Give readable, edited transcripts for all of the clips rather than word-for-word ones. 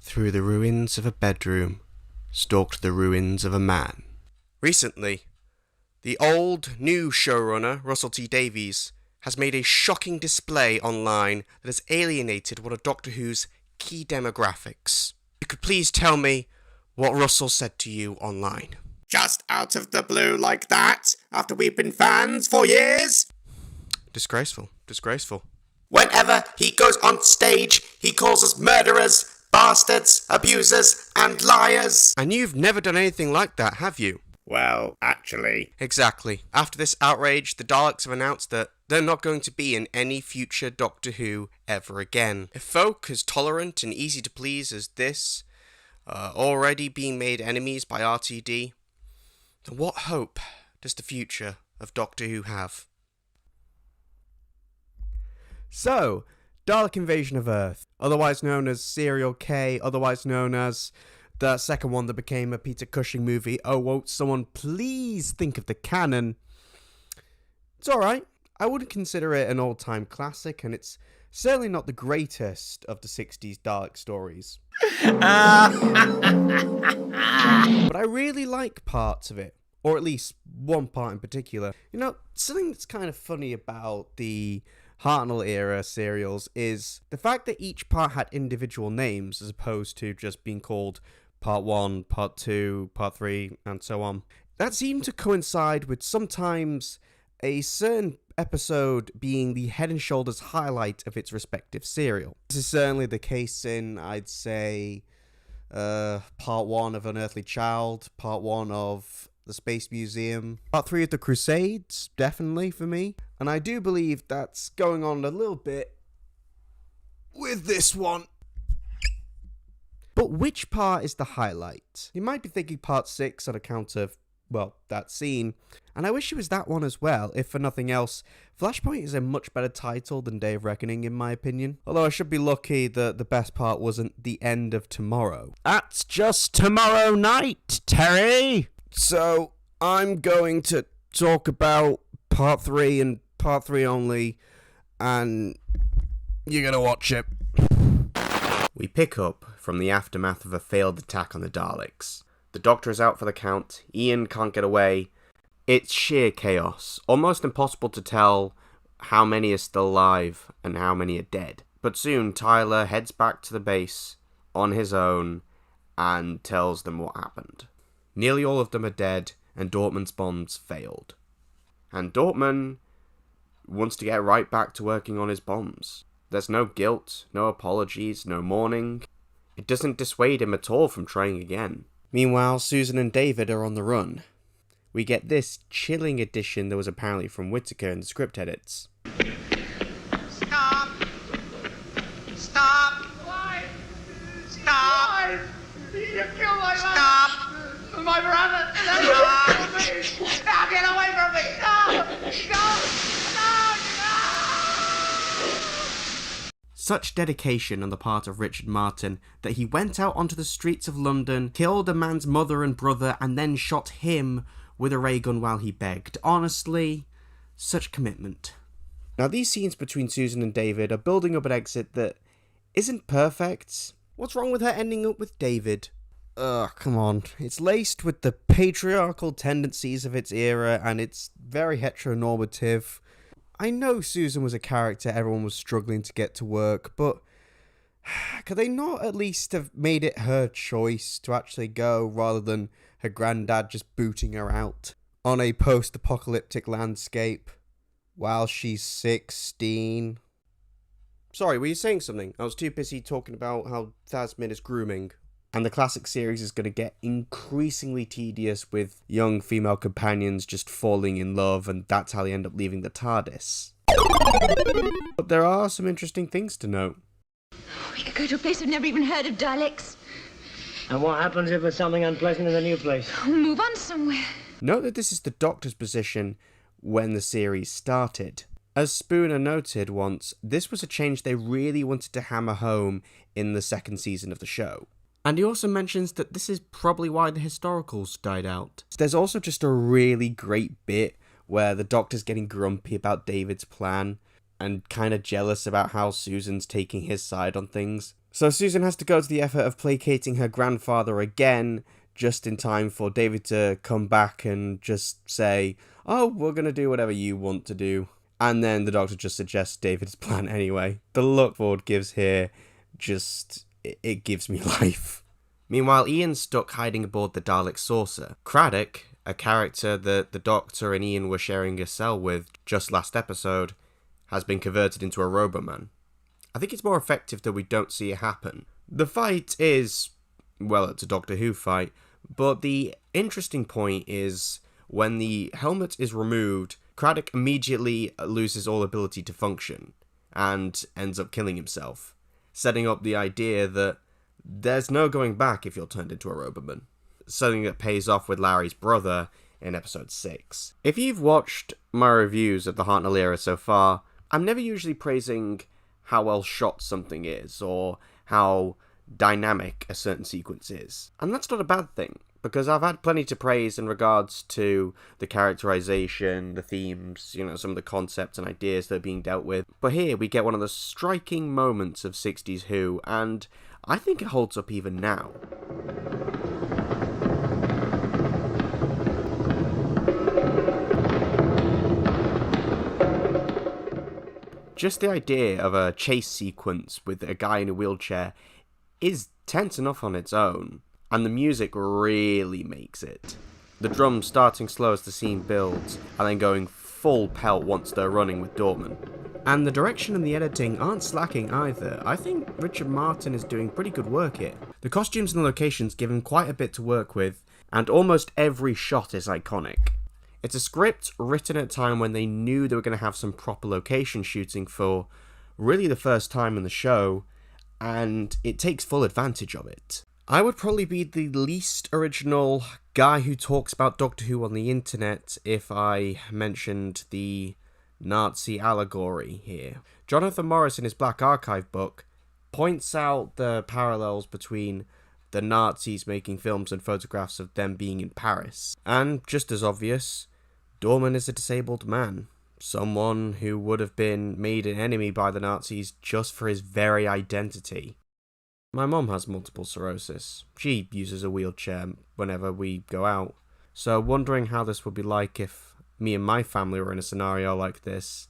Through the ruins of a bedroom stalked the ruins of a man. Recently, the new showrunner, Russell T Davies, has made a shocking display online that has alienated one of Doctor Who's key demographics. You could please tell me what Russell said to you online. Just out of the blue like that, after we've been fans for years? Disgraceful. Whenever he goes on stage, he calls us murderers, bastards, abusers, and liars. And you've never done anything like that, have you? Well, actually. Exactly. After this outrage, the Daleks have announced that they're not going to be in any future Doctor Who ever again. If folk as tolerant and easy to please as this already being made enemies by RTD, then what hope does the future of Doctor Who have? So, Dalek Invasion of Earth, otherwise known as Serial K, otherwise known as the second one that became a Peter Cushing movie. Oh, won't someone please think of the canon? It's alright. I wouldn't consider it an all-time classic, and it's certainly not the greatest of the 60s Dalek stories. But I really like parts of it, or at least one part in particular. You know, something that's kind of funny about the Hartnell era serials is the fact that each part had individual names as opposed to just being called Part 1, Part 2, Part 3, and so on. That seemed to coincide with sometimes a certain episode being the head and shoulders highlight of its respective serial. This is certainly the case in, I'd say, Part 1 of Unearthly Child, Part 1 of The Space Museum, Part 3 of The Crusades, definitely for me. And I do believe that's going on a little bit with this one. But which part is the highlight? You might be thinking Part 6 on account of, well, that scene. And I wish it was that one as well, if for nothing else. Flashpoint is a much better title than Day of Reckoning, in my opinion. Although I should be lucky that the best part wasn't The End of Tomorrow. That's just tomorrow night, Terry! So, I'm going to talk about Part 3 and Part 3 only, and you're gonna watch it. We pick up from the aftermath of a failed attack on the Daleks. The Doctor is out for the count, Ian can't get away. It's sheer chaos, almost impossible to tell how many are still alive and how many are dead. But soon Tyler heads back to the base on his own and tells them what happened. Nearly all of them are dead, and Dortmun's bombs failed. And Dortmun wants to get right back to working on his bombs. There's no guilt, no apologies, no mourning. It doesn't dissuade him at all from trying again. Meanwhile, Susan and David are on the run. We get this chilling addition that was apparently from Whittaker in the script edits. Stop! Stop! Why? Stop! Why? You killed my Stop! My brother! Stop! Now get away from me! No! No! Such dedication on the part of Richard Martin that he went out onto the streets of London, killed a man's mother and brother, and then shot him with a ray gun while he begged. Honestly, such commitment. Now, these scenes between Susan and David are building up an exit that isn't perfect. What's wrong with her ending up with David? Ugh, come on. It's laced with the patriarchal tendencies of its era, and it's very heteronormative. I know Susan was a character everyone was struggling to get to work, but could they not at least have made it her choice to actually go rather than her granddad just booting her out on a post-apocalyptic landscape while she's 16? Sorry, were you saying something? I was too busy talking about how Thasmin is grooming. And the classic series is going to get increasingly tedious with young female companions just falling in love, and that's how they end up leaving the TARDIS. But there are some interesting things to note. We could go to a place we've never even heard of, Daleks. And what happens if there's something unpleasant in the new place? Move on somewhere. Note that this is the Doctor's position when the series started. As Spooner noted once, this was a change they really wanted to hammer home in the second season of the show. And he also mentions that this is probably why the historicals died out. There's also just a really great bit where the Doctor's getting grumpy about David's plan and kind of jealous about how Susan's taking his side on things. So Susan has to go to the effort of placating her grandfather again, just in time for David to come back and just say, oh, we're going to do whatever you want to do. And then the Doctor just suggests David's plan anyway. The look Ford gives here, it gives me life. Meanwhile, Ian's stuck hiding aboard the Dalek saucer. Craddock, a character that the Doctor and Ian were sharing a cell with just last episode, has been converted into a Roboman. I think it's more effective that we don't see it happen. The fight is, well, it's a Doctor Who fight, but the interesting point is when the helmet is removed, Craddock immediately loses all ability to function and ends up killing himself, setting up the idea that there's no going back if you're turned into a Roboman. Something that pays off with Larry's brother in episode 6. If you've watched my reviews of the Hartnell era so far, I'm never usually praising how well shot something is or how dynamic a certain sequence is. And that's not a bad thing, because I've had plenty to praise in regards to the characterization, the themes, some of the concepts and ideas that are being dealt with. But here we get one of the striking moments of 60s Who, and I think it holds up even now. Just the idea of a chase sequence with a guy in a wheelchair is tense enough on its own, and the music really makes it. The drums starting slow as the scene builds, and then going full pelt once they're running with Dortmun. And the direction and the editing aren't slacking either. I think Richard Martin is doing pretty good work here. The costumes and the locations give him quite a bit to work with, and almost every shot is iconic. It's a script written at a time when they knew they were going to have some proper location shooting for really the first time in the show, and it takes full advantage of it. I would probably be the least original guy who talks about Doctor Who on the internet if I mentioned the Nazi allegory here. Jonathan Morris in his Black Archive book points out the parallels between the Nazis making films and photographs of them being in Paris. And just as obvious, Dortmun is a disabled man. Someone who would have been made an enemy by the Nazis just for his very identity. My mom has multiple sclerosis. She uses a wheelchair whenever we go out. So wondering how this would be like if me and my family were in a scenario like this,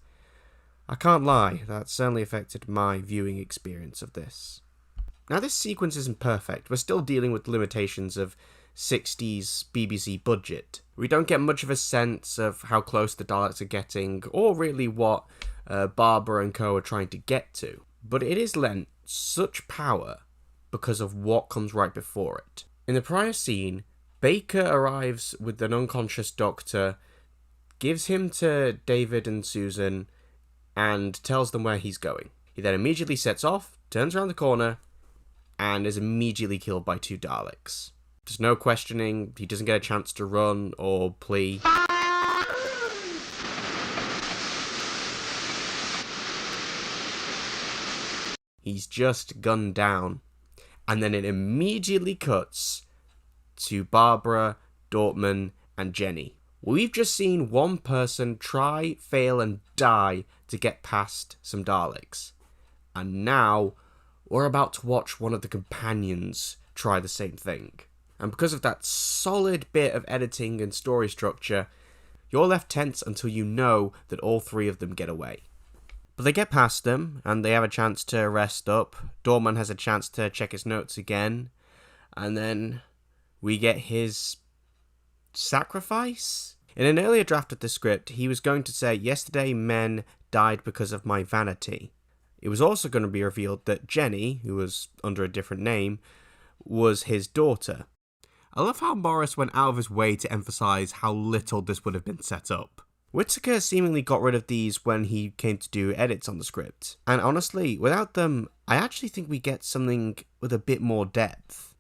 I can't lie, that certainly affected my viewing experience of this. Now this sequence isn't perfect. We're still dealing with limitations of 60s BBC budget. We don't get much of a sense of how close the Daleks are getting, or really what Barbara and co are trying to get to. But it is lent such power because of what comes right before it. In the prior scene, Baker arrives with an unconscious Doctor, gives him to David and Susan, and tells them where he's going. He then immediately sets off, turns around the corner, and is immediately killed by 2 Daleks. There's no questioning, he doesn't get a chance to run or plea. He's just gunned down. And then it immediately cuts to Barbara, Dortmun, and Jenny. We've just seen one person try, fail, and die to get past some Daleks. And now, we're about to watch one of the companions try the same thing. And because of that solid bit of editing and story structure, you're left tense until you know that all 3 of them get away. But they get past them, and they have a chance to rest up. Dortmun has a chance to check his notes again. And then we get his sacrifice? In an earlier draft of the script, he was going to say, "Yesterday men died because of my vanity." It was also going to be revealed that Jenny, who was under a different name, was his daughter. I love how Morris went out of his way to emphasise how little this would have been set up. Whittaker seemingly got rid of these when he came to do edits on the script. And honestly, without them, I actually think we get something with a bit more depth.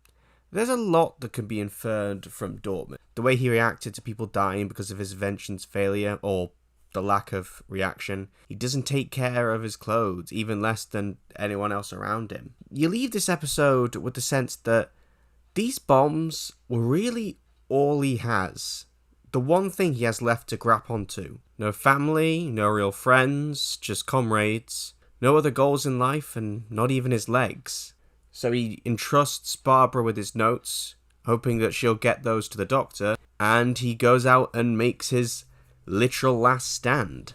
There's a lot that can be inferred from Dortmun. The way he reacted to people dying because of his invention's failure, or the lack of reaction. He doesn't take care of his clothes, even less than anyone else around him. You leave this episode with the sense that these bombs were really all he has. The one thing he has left to grab onto. No family, no real friends, just comrades. No other goals in life, and not even his legs. So he entrusts Barbara with his notes, hoping that she'll get those to the doctor, and he goes out and makes his literal last stand.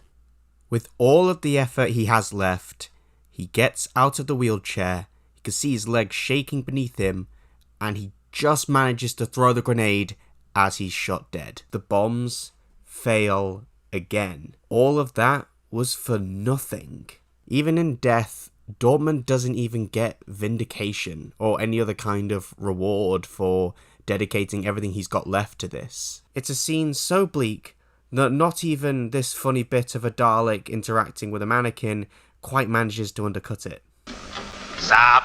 With all of the effort he has left, he gets out of the wheelchair, you can see his legs shaking beneath him, and he just manages to throw the grenade as he's shot dead. The bombs fail again. All of that was for nothing. Even in death, Dortmun doesn't even get vindication or any other kind of reward for dedicating everything he's got left to this. It's a scene so bleak that not even this funny bit of a Dalek interacting with a mannequin quite manages to undercut it. Stop.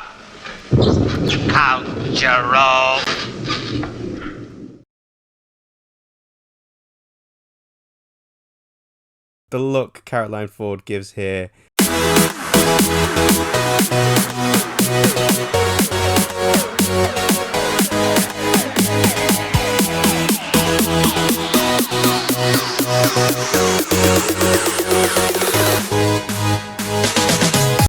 Cultural. The look Caroline Ford gives here